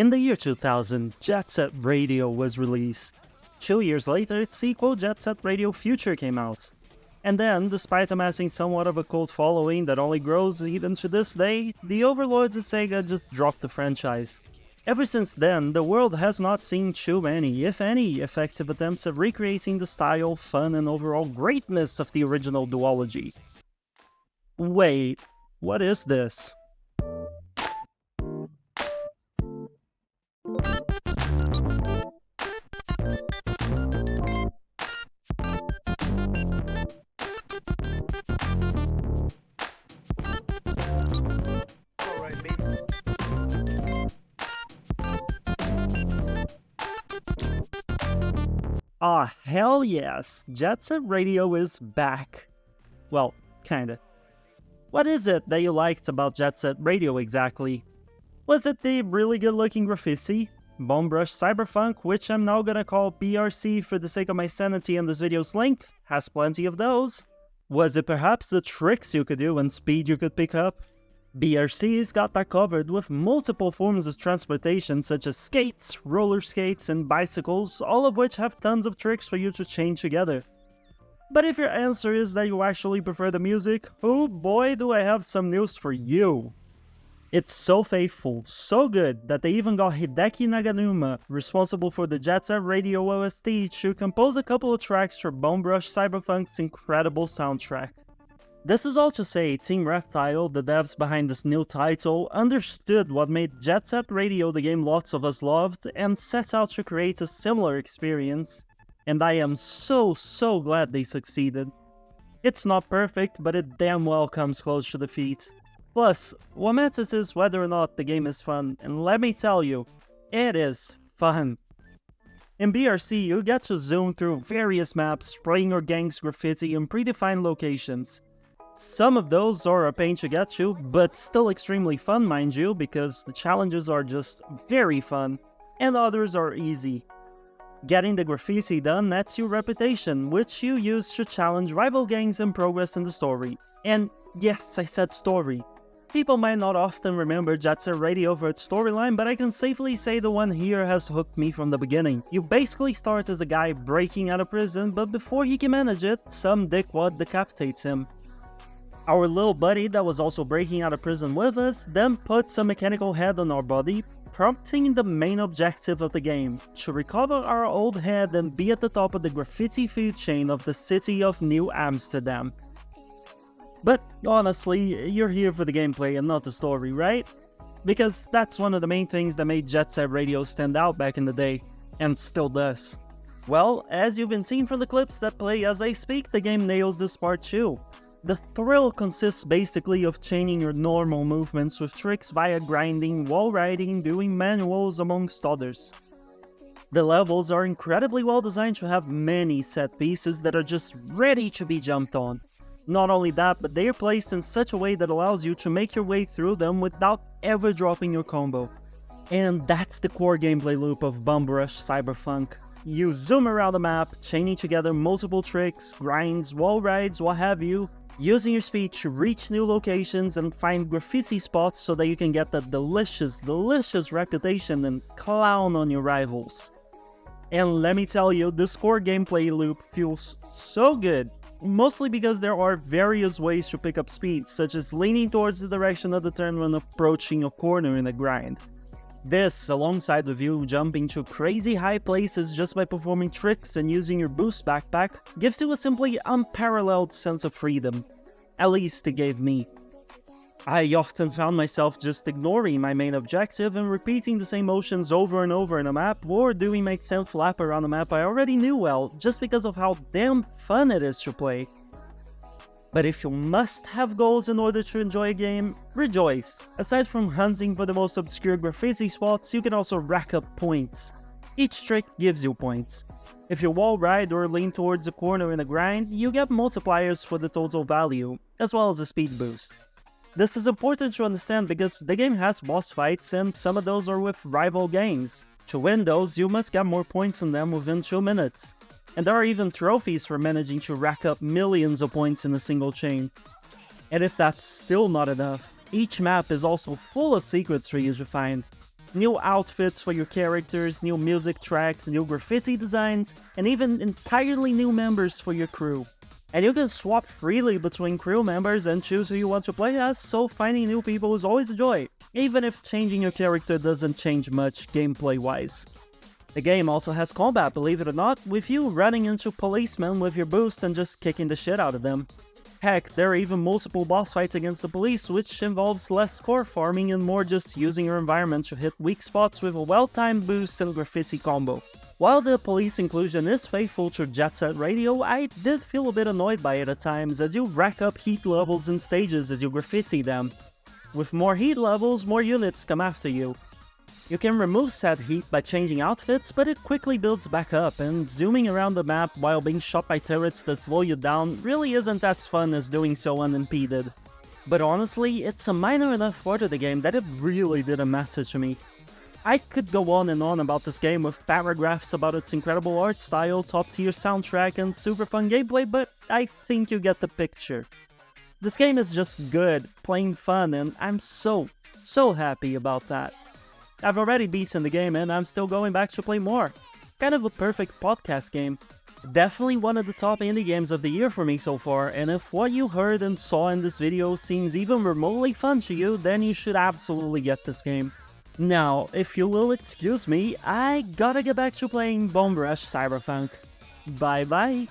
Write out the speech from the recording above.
In the year 2000, Jet Set Radio was released. 2 years later, its sequel, Jet Set Radio Future, came out. And then, despite amassing somewhat of a cult following that only grows even to this day, the overlords at Sega just dropped the franchise. Ever since then, the world has not seen too many, if any, effective attempts at recreating the style, fun, and overall greatness of the original duology. Wait, what is this? Ah, hell yes, Jet Set Radio is back. Well, kinda. What is it that you liked about Jet Set Radio exactly? Was it the really good looking graffiti? Bomb Rush Cyberfunk, which I'm now gonna call BRC for the sake of my sanity and this video's length, has plenty of those. Was it perhaps the tricks you could do and speed you could pick up? BRC's got that covered with multiple forms of transportation such as skates, roller skates, and bicycles, all of which have tons of tricks for you to chain together. But if your answer is that you actually prefer the music, oh boy do I have some news for you! It's so faithful, so good, that they even got Hideki Naganuma, responsible for the Jet Set Radio OST, to compose a couple of tracks for Bomb Rush Cyberfunk's incredible soundtrack. This is all to say, Team Reptile, the devs behind this new title, understood what made Jet Set Radio the game lots of us loved, and set out to create a similar experience. And I am so glad they succeeded. It's not perfect, but it damn well comes close to defeat. Plus, what matters is whether or not the game is fun, and let me tell you, it is fun. In BRC, you get to zoom through various maps, spraying your gang's graffiti in predefined locations. Some of those are a pain to get to, but still extremely fun, mind you, because the challenges are just very fun, and others are easy. Getting the graffiti done nets you reputation, which you use to challenge rival gangs and progress in the story. And yes, I said story. People might not often remember Jet Set Radio for its storyline, but I can safely say the one here has hooked me from the beginning. You basically start as a guy breaking out of prison, but before he can manage it, some dickwad decapitates him. Our little buddy that was also breaking out of prison with us then puts a mechanical head on our body, prompting the main objective of the game, to recover our old head and be at the top of the graffiti food chain of the city of New Amsterdam. But honestly, you're here for the gameplay and not the story, right? Because that's one of the main things that made Jet Set Radio stand out back in the day, and still does. Well, as you've been seeing from the clips that play as I speak, the game nails this part too. The thrill consists basically of chaining your normal movements with tricks via grinding, wall riding, doing manuals amongst others. The levels are incredibly well designed to have many set pieces that are just ready to be jumped on. Not only that, but they are placed in such a way that allows you to make your way through them without ever dropping your combo. And that's the core gameplay loop of Bomb Rush Cyberfunk. You zoom around the map, chaining together multiple tricks, grinds, wall rides, what have you, using your speed to reach new locations and find graffiti spots so that you can get that delicious reputation and clown on your rivals. And let me tell you, this core gameplay loop feels so good, mostly because there are various ways to pick up speed, such as leaning towards the direction of the turn when approaching a corner in a grind. This, alongside with you jumping to crazy high places just by performing tricks and using your boost backpack, gives you a simply unparalleled sense of freedom. At least it gave me. I often found myself just ignoring my main objective and repeating the same motions over and over in a map, or doing my 10th lap around a map I already knew well, just because of how damn fun it is to play. But if you must have goals in order to enjoy a game, rejoice. Aside from hunting for the most obscure graffiti spots, you can also rack up points. Each trick gives you points. If you wall ride or lean towards a corner in a grind, you get multipliers for the total value, as well as a speed boost. This is important to understand because the game has boss fights and some of those are with rival gangs. To win those, you must get more points in them within 2 minutes. And there are even trophies for managing to rack up millions of points in a single chain. And if that's still not enough, each map is also full of secrets for you to find. New outfits for your characters, new music tracks, new graffiti designs, and even entirely new members for your crew. And you can swap freely between crew members and choose who you want to play as, so finding new people is always a joy, even if changing your character doesn't change much gameplay-wise. The game also has combat, believe it or not, with you running into policemen with your boost and just kicking the shit out of them. Heck, there are even multiple boss fights against the police, which involves less score farming and more just using your environment to hit weak spots with a well-timed boost and graffiti combo. While the police inclusion is faithful to Jet Set Radio, I did feel a bit annoyed by it at times, as you rack up heat levels in stages as you graffiti them. With more heat levels, more units come after you. You can remove said heat by changing outfits, but it quickly builds back up, and zooming around the map while being shot by turrets that slow you down really isn't as fun as doing so unimpeded. But honestly, it's a minor enough part of the game that it really didn't matter to me. I could go on and on about this game with paragraphs about its incredible art style, top-tier soundtrack, and super fun gameplay, but I think you get the picture. This game is just good, plain fun, and I'm so happy about that. I've already beaten the game and I'm still going back to play more. It's kind of a perfect podcast game. Definitely one of the top indie games of the year for me so far, and if what you heard and saw in this video seems even remotely fun to you, then you should absolutely get this game. Now, if you will excuse me, I gotta get back to playing Bomb Rush Cyberfunk. Bye bye!